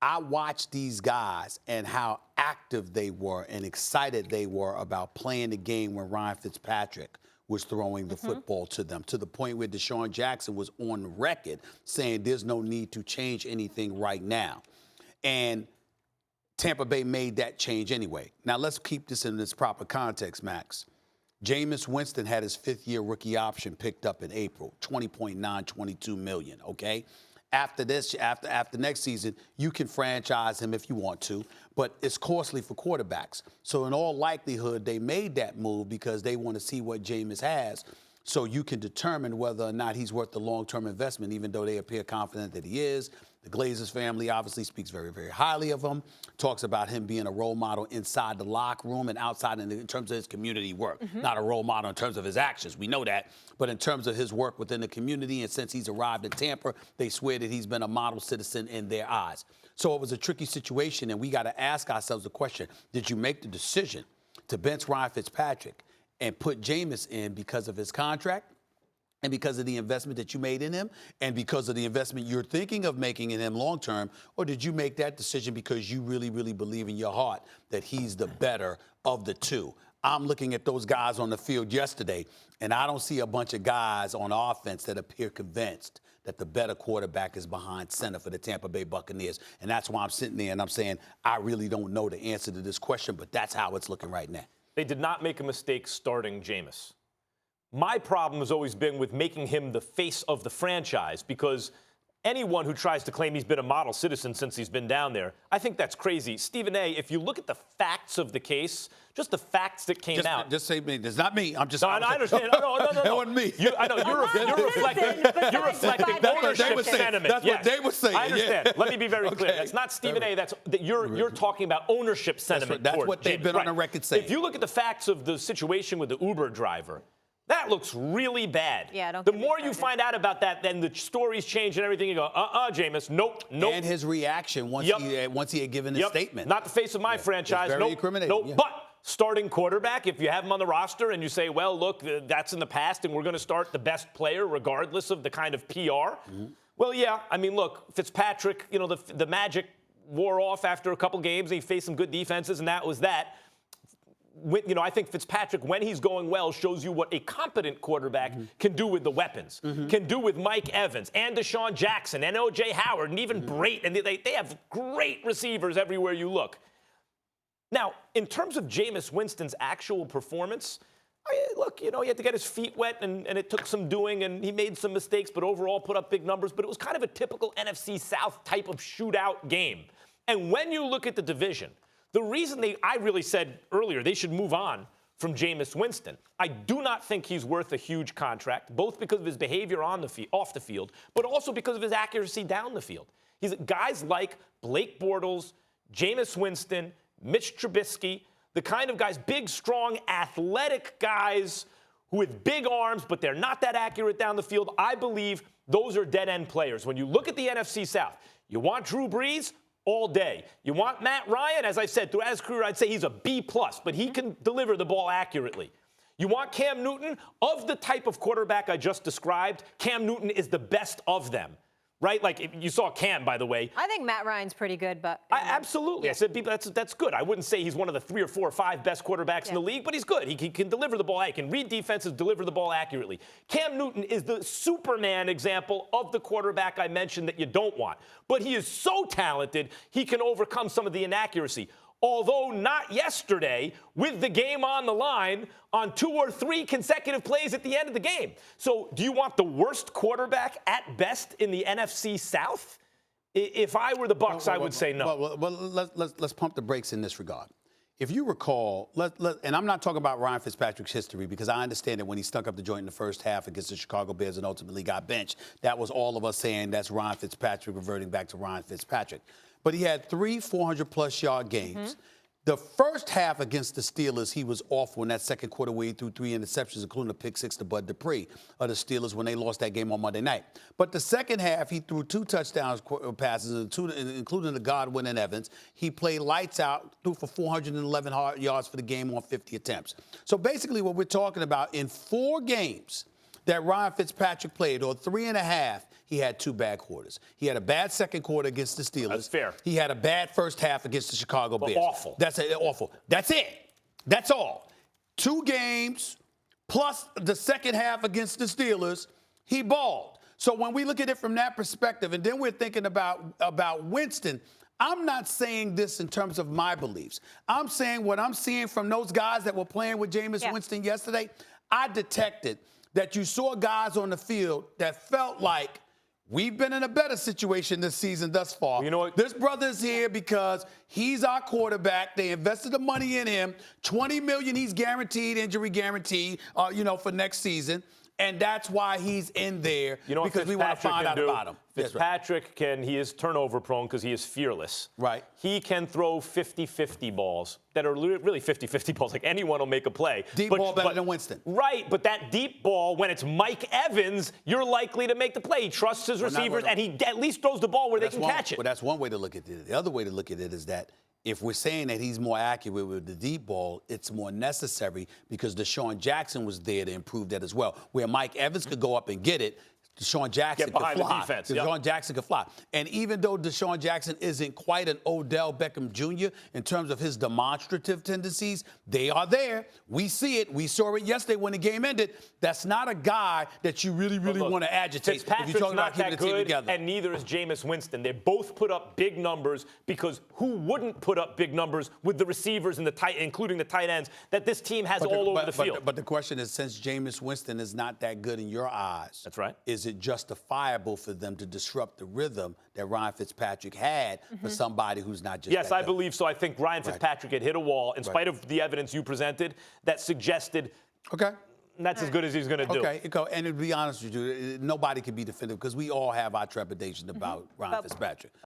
I watched these guys and how active they were and excited they were about playing the game when Ryan Fitzpatrick was throwing the football to them, to the point where Deshaun Jackson was on record saying there's no need to change anything right now. And Tampa Bay made that change anyway. Now, let's keep this in its proper context, Max. Jameis Winston had his fifth-year rookie option picked up in April, $20.9, $22 million, okay? After this, after next season, you can franchise him if you want to, but it's costly for quarterbacks. So in all likelihood, they made that move because they want to see what Jameis has, so you can determine whether or not he's worth the long-term investment, even though they appear confident that he is. The Glazers family obviously speaks very, very highly of him, talks about him being a role model inside the locker room and outside in terms of his community work. Not a role model in terms of his actions, we know that, but in terms of his work within the community, and since he's arrived in Tampa, they swear that he's been a model citizen in their eyes. So it was a tricky situation, and we got to ask ourselves the question, did you make the decision to bench Ryan Fitzpatrick and put Jameis in because of his contract, and because of the investment that you made in him, and because of the investment you're thinking of making in him long term? Or did you make that decision because you really, really believe in your heart that he's the better of the two? I'm looking at those guys on the field yesterday, and I don't see a bunch of guys on offense that appear convinced that the better quarterback is behind center for the Tampa Bay Buccaneers. And that's why I'm sitting there and I'm saying, I really don't know the answer to this question, but that's how it's looking right now. They did not make a mistake starting Jameis. My problem has always been with making him the face of the franchise, because anyone who tries to claim he's been a model citizen since he's been down there, I think that's crazy. Stephen A., if you look at the facts of the case, just the facts that came out. Just say me. It's not me. I'm just. No, I understand. No. That wasn't me. I know you're reflecting ownership sentiment. That's what they were saying. I understand. Yeah. Let me be very clear. That's not Stephen A. You're talking about ownership sentiment. That's what they've been on the record saying. If you look at the facts of the situation with the Uber driver, that looks really bad. Yeah, don't the more you find out about that, then the stories change and everything. You go, Jameis, nope. And his reaction once he had given his statement. Not the face of my franchise. Very incriminating. Nope. Yeah. But starting quarterback, if you have him on the roster and you say, well, look, that's in the past and we're going to start the best player regardless of the kind of PR. Well, yeah, I mean, look, Fitzpatrick, the magic wore off after a couple games. He faced some good defenses, and that was that. I think Fitzpatrick, when he's going well, shows you what a competent quarterback can do with the weapons, can do with Mike Evans and Deshaun Jackson and O.J. Howard and even Brate. And they have great receivers everywhere you look. Now, in terms of Jameis Winston's actual performance, look, he had to get his feet wet, and it took some doing, and he made some mistakes, but overall put up big numbers. But it was kind of a typical NFC South type of shootout game. And when you look at the division, the reason I really said earlier they should move on from Jameis Winston, I do not think he's worth a huge contract, both because of his behavior off the field, but also because of his accuracy down the field. He's guys like Blake Bortles, Jameis Winston, Mitch Trubisky, the kind of guys, big, strong, athletic guys with big arms, but they're not that accurate down the field. I believe those are dead-end players. When you look at the NFC South, you want Drew Brees all day. You want Matt Ryan? As I said, throughout his career, I'd say he's a B+, but he can deliver the ball accurately. You want Cam Newton? Of the type of quarterback I just described, Cam Newton is the best of them, right? Like, you saw Cam, by the way. I think Matt Ryan's pretty good, but... Absolutely. Yeah. I said that's good. I wouldn't say he's one of the 3 or 4 or 5 best quarterbacks in the league, but he's good. He can deliver the ball. He can read defenses, deliver the ball accurately. Cam Newton is the Superman example of the quarterback I mentioned that you don't want. But he is so talented, he can overcome some of the inaccuracy. Although not yesterday, with the game on the line on 2 or 3 consecutive plays at the end of the game. So do you want the worst quarterback at best in the NFC South? If I were the Bucs, I would say no. Well, let's pump the brakes in this regard. If you recall, and I'm not talking about Ryan Fitzpatrick's history, because I understand that when he stunk up the joint in the first half against the Chicago Bears and ultimately got benched, that was all of us saying that's Ryan Fitzpatrick reverting back to Ryan Fitzpatrick. But he had 3 400-plus yard games. The first half against the Steelers, he was awful in that second quarter where he threw 3 interceptions, including a pick-6 to Bud Dupree of the Steelers when they lost that game on Monday night. But the second half, he threw 2 touchdown passes, including the Godwin and Evans. He played lights out, threw for 411 yards for the game on 50 attempts. So basically what we're talking about, in 4 games, that Ryan Fitzpatrick played, or 3.5, he had 2 bad quarters. He had a bad second quarter against the Steelers. That's fair. He had a bad first half against the Chicago Bears. Awful. That's awful. That's it. That's all. 2 games plus the second half against the Steelers, he balled. So when we look at it from that perspective, and then we're thinking about Winston, I'm not saying this in terms of my beliefs. I'm saying what I'm seeing from those guys that were playing with Jameis Winston yesterday. I detected that you saw guys on the field that felt like we've been in a better situation this season thus far. You know what? This brother's here because he's our quarterback. They invested the money in him. $20 million he's guaranteed, injury guaranteed, for next season. And that's why he's in there, because we want to find out about him. Fitzpatrick he is turnover prone because he is fearless. Right. He can throw 50-50 balls that are really 50-50 balls. Like anyone will make a play. Deep ball better than Winston. Right, but that deep ball, when it's Mike Evans, you're likely to make the play. He trusts his receivers, and he at least throws the ball where they can catch it. Well, that's one way to look at it. The other way to look at it is that if we're saying that he's more accurate with the deep ball, it's more necessary because Deshaun Jackson was there to improve that as well. Where Mike Evans could go up and get it, Deshaun Jackson could fly. Get behind the defense. Deshaun Jackson could fly. And even though Deshaun Jackson isn't quite an Odell Beckham Jr. in terms of his demonstrative tendencies, they are there. We see it. We saw it yesterday when the game ended. That's not a guy that you really want to agitate. Fitzpatrick's if you're talking not about keeping that the team good, together. and neither is Jameis Winston. They both put up big numbers because who wouldn't put up big numbers with the receivers and including the tight ends that this team has all over the field? But the question is, since Jameis Winston is not that good in your eyes, that's right. Is it justifiable for them to disrupt the rhythm that Ryan Fitzpatrick had for somebody who's not just Yes, that I good? believe so. I think Ryan Fitzpatrick had hit a wall in spite of the evidence you presented that suggested that's as good as he's going to do. Okay, and to be honest with you, nobody can be definitive because we all have our trepidation about Ryan Fitzpatrick.